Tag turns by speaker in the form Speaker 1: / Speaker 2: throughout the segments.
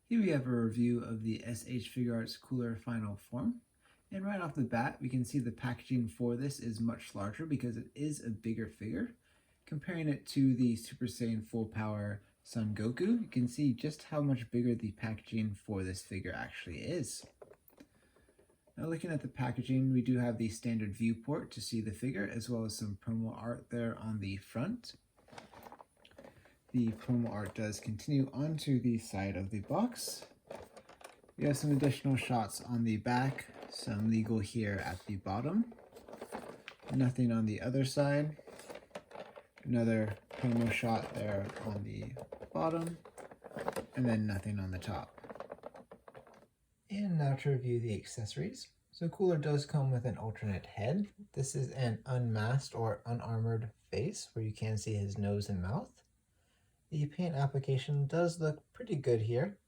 Speaker 1: Here we have a review of the SH Figuarts Cooler final form. And right off the bat, we can see the packaging for this is much larger because it is a bigger figure. Comparing it to the Super Saiyan Full Power Son Goku, you can see just how much bigger the packaging for this figure actually is. Now looking at the packaging, we do have the standard viewport to see the figure, as well as some promo art there on the front. The promo art does continue onto the side of the box. We have some additional shots on the back, some legal here at the bottom. Nothing on the other side. Another promo shot there on the bottom, and then nothing on the top. And now to review the accessories. So Cooler does come with an alternate head. This is an unmasked or unarmored face where you can see his nose and mouth. The paint application does look pretty good here.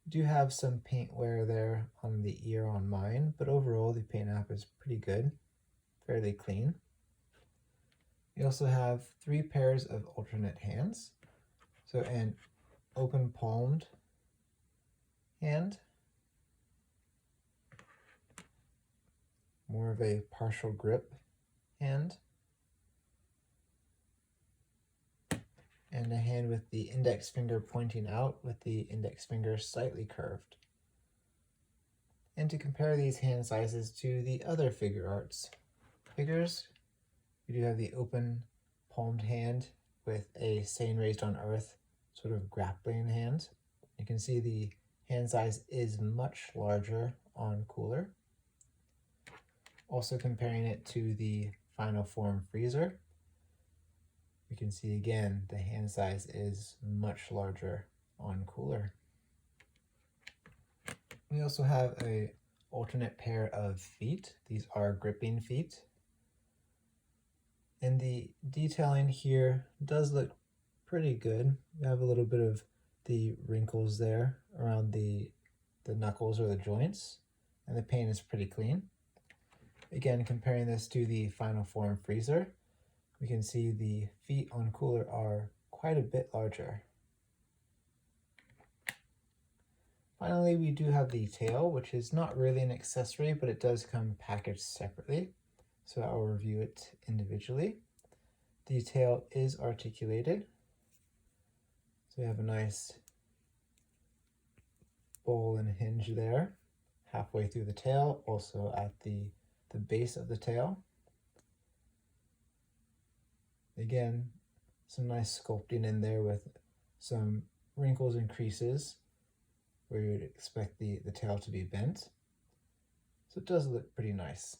Speaker 1: Do have some paint wear there on the ear on mine, but overall the paint app is pretty good, fairly clean. We also have 3 pairs of alternate hands. So an open palmed hand, more of a partial grip hand, and a hand with the index finger pointing out with the index finger slightly curved. And to compare these hand sizes to the other Figuarts figures, we do have the open palmed hand with a Saiyan raised on earth sort of grappling hand. You can see the hand size is much larger on Cooler. Also comparing it to the final form Freezer, we can see again the hand size is much larger on Cooler. We also have an alternate pair of feet. These are gripping feet. And the detailing here does look pretty good. We have a little bit of the wrinkles there around the knuckles or the joints, and the paint is pretty clean. Again, comparing this to the final form Freezer, we can see the feet on Cooler are quite a bit larger. Finally, we do have the tail, which is not really an accessory, but it does come packaged separately. So I'll review it individually. The tail is articulated. So we have a nice bowl and hinge there, halfway through the tail, also at the base of the tail. Again, some nice sculpting in there with some wrinkles and creases where you would expect the tail to be bent. So it does look pretty nice.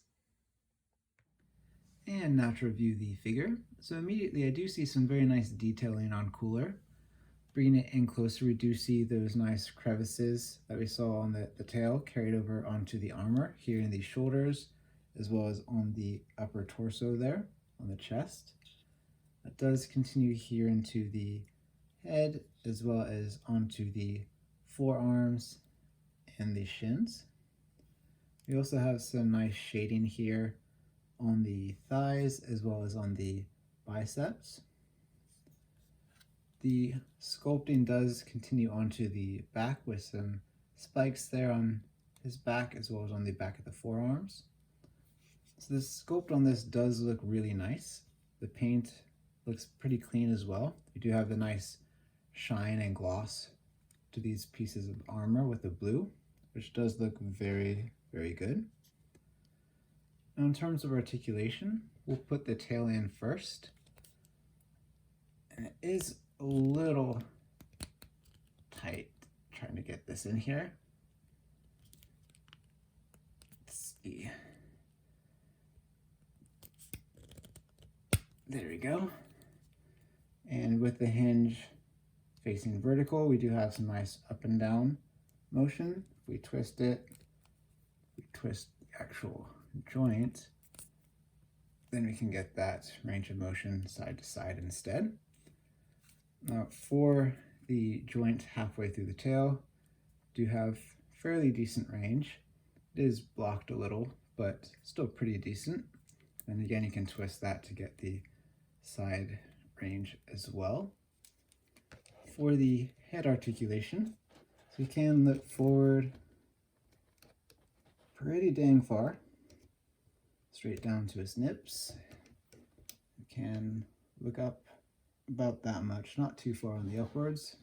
Speaker 1: And now to review the figure. So immediately I do see some very nice detailing on Cooler. Bringing it in closer, we do see those nice crevices that we saw on the tail carried over onto the armor here in the shoulders, as well as on the upper torso there, on the chest. That does continue here into the head, as well as onto the forearms and the shins. We also have some nice shading here on the thighs, as well as on the biceps. The sculpting does continue onto the back with some spikes there on his back, as well as on the back of the forearms. So the sculpt on this does look really nice. The paint looks pretty clean as well. We do have the nice shine and gloss to these pieces of armor with the blue, which does look very, very good. Now in terms of articulation, we'll put the tail in first. And it is a little tight trying to get this in here. Let's see. There we go. And with the hinge facing vertical, we do have some nice up and down motion. If we twist it, we twist the actual joint, then we can get that range of motion side to side instead. Now for the joint halfway through the tail, do have fairly decent range. It is blocked a little, but still pretty decent. And again, you can twist that to get the side range as well. For the head articulation, So you can look forward pretty dang far, straight down to his nips. You can look up about that much, not too far on the upwards.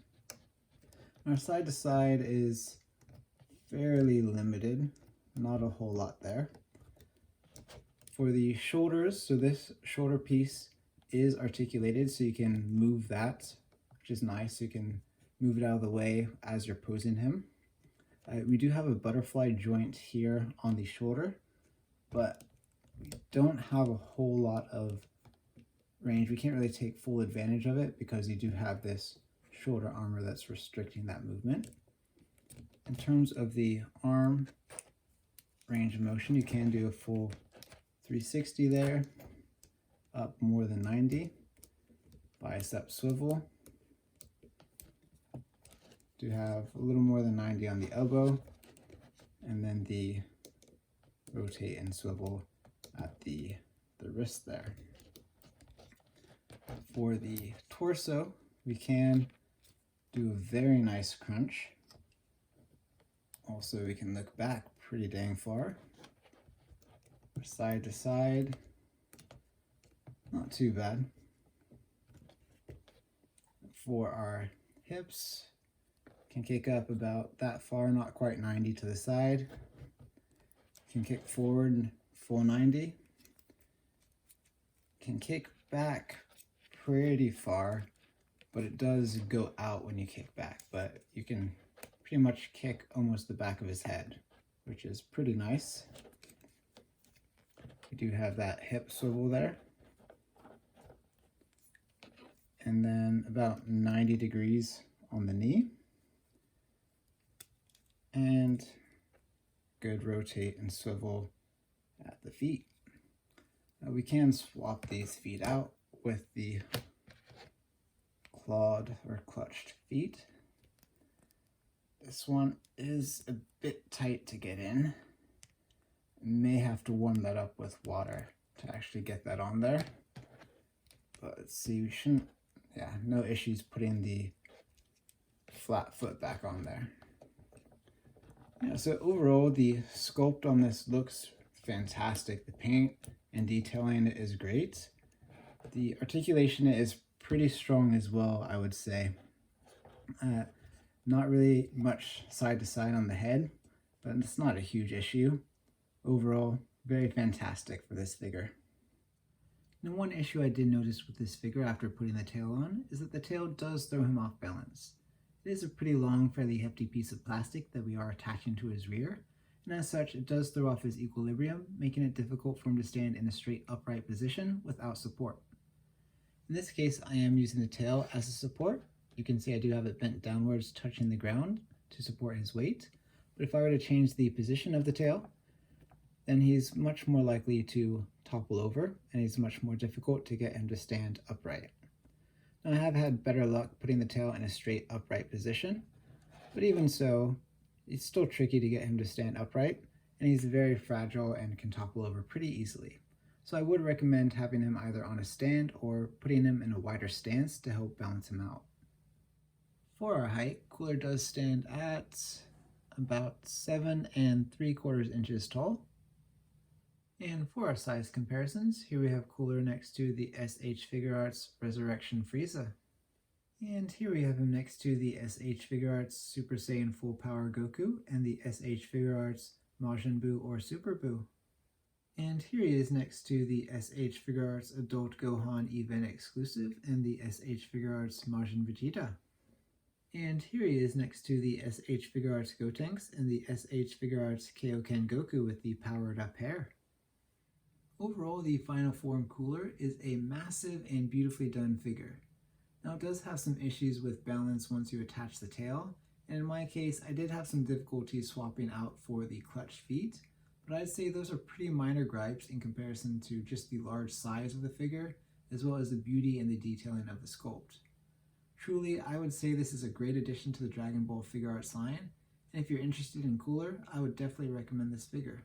Speaker 1: Our side to side is fairly limited, not a whole lot there. For the shoulders, so this shoulder piece is articulated, so you can move that, which is nice. You can move it out of the way as you're posing him. We do have a butterfly joint here on the shoulder, but we don't have a whole lot of range. We can't really take full advantage of it because you do have this shoulder armor that's restricting that movement. In terms of the arm range of motion, you can do a full 360 there, up more than 90, bicep swivel. Do have a little more than 90 on the elbow, and then the rotate and swivel at the wrist there. For the torso, we can do a very nice crunch. Also, we can look back pretty dang far. Side to side, not too bad. For our hips, can kick up about that far, not quite 90 to the side. Can kick forward full 90. Can kick back pretty far, but it does go out when you kick back. But you can pretty much kick almost the back of his head, which is pretty nice. We do have that hip swivel there. And then about 90 degrees on the knee. And good rotate and swivel at the feet. Now we can swap these feet out with the clawed or clutched feet. This one is a bit tight to get in. May have to warm that up with water to actually get that on there. But let's see, we shouldn't, yeah, no issues putting the flat foot back on there. Yeah, so overall, the sculpt on this looks fantastic. The paint and detailing is great. The articulation is pretty strong as well, I would say. Not really much side to side on the head, but it's not a huge issue. Overall, very fantastic for this figure. Now, one issue I did notice with this figure after putting the tail on is that the tail does throw him off balance. It is a pretty long, fairly hefty piece of plastic that we are attaching to his rear, and as such, it does throw off his equilibrium, making it difficult for him to stand in a straight upright position without support. In this case, I am using the tail as a support. You can see I do have it bent downwards, touching the ground to support his weight, but if I were to change the position of the tail, then he's much more likely to topple over, and he's much more difficult to get him to stand upright. Now, I have had better luck putting the tail in a straight upright position, but even so, it's still tricky to get him to stand upright, and he's very fragile and can topple over pretty easily. So I would recommend having him either on a stand or putting him in a wider stance to help balance him out. For our height, Cooler does stand at about 7 3/4 inches tall. And for our size comparisons, here we have Cooler next to the SH Figuarts Resurrection Frieza. And here we have him next to the SH Figuarts Super Saiyan Full Power Goku and the SH Figuarts Majin Buu or Super Buu. And here he is next to the SH Figuarts Adult Gohan Event Exclusive and the SH Figuarts Majin Vegeta. And here he is next to the SH Figuarts Gotenks and the SH Figuarts Kaioken Goku with the powered up hair. Overall, the final form Cooler is a massive and beautifully done figure. Now, it does have some issues with balance once you attach the tail, and in my case, I did have some difficulty swapping out for the clutched feet, but I'd say those are pretty minor gripes in comparison to just the large size of the figure, as well as the beauty and the detailing of the sculpt. Truly, I would say this is a great addition to the Dragon Ball Figuarts line, and if you're interested in Cooler, I would definitely recommend this figure.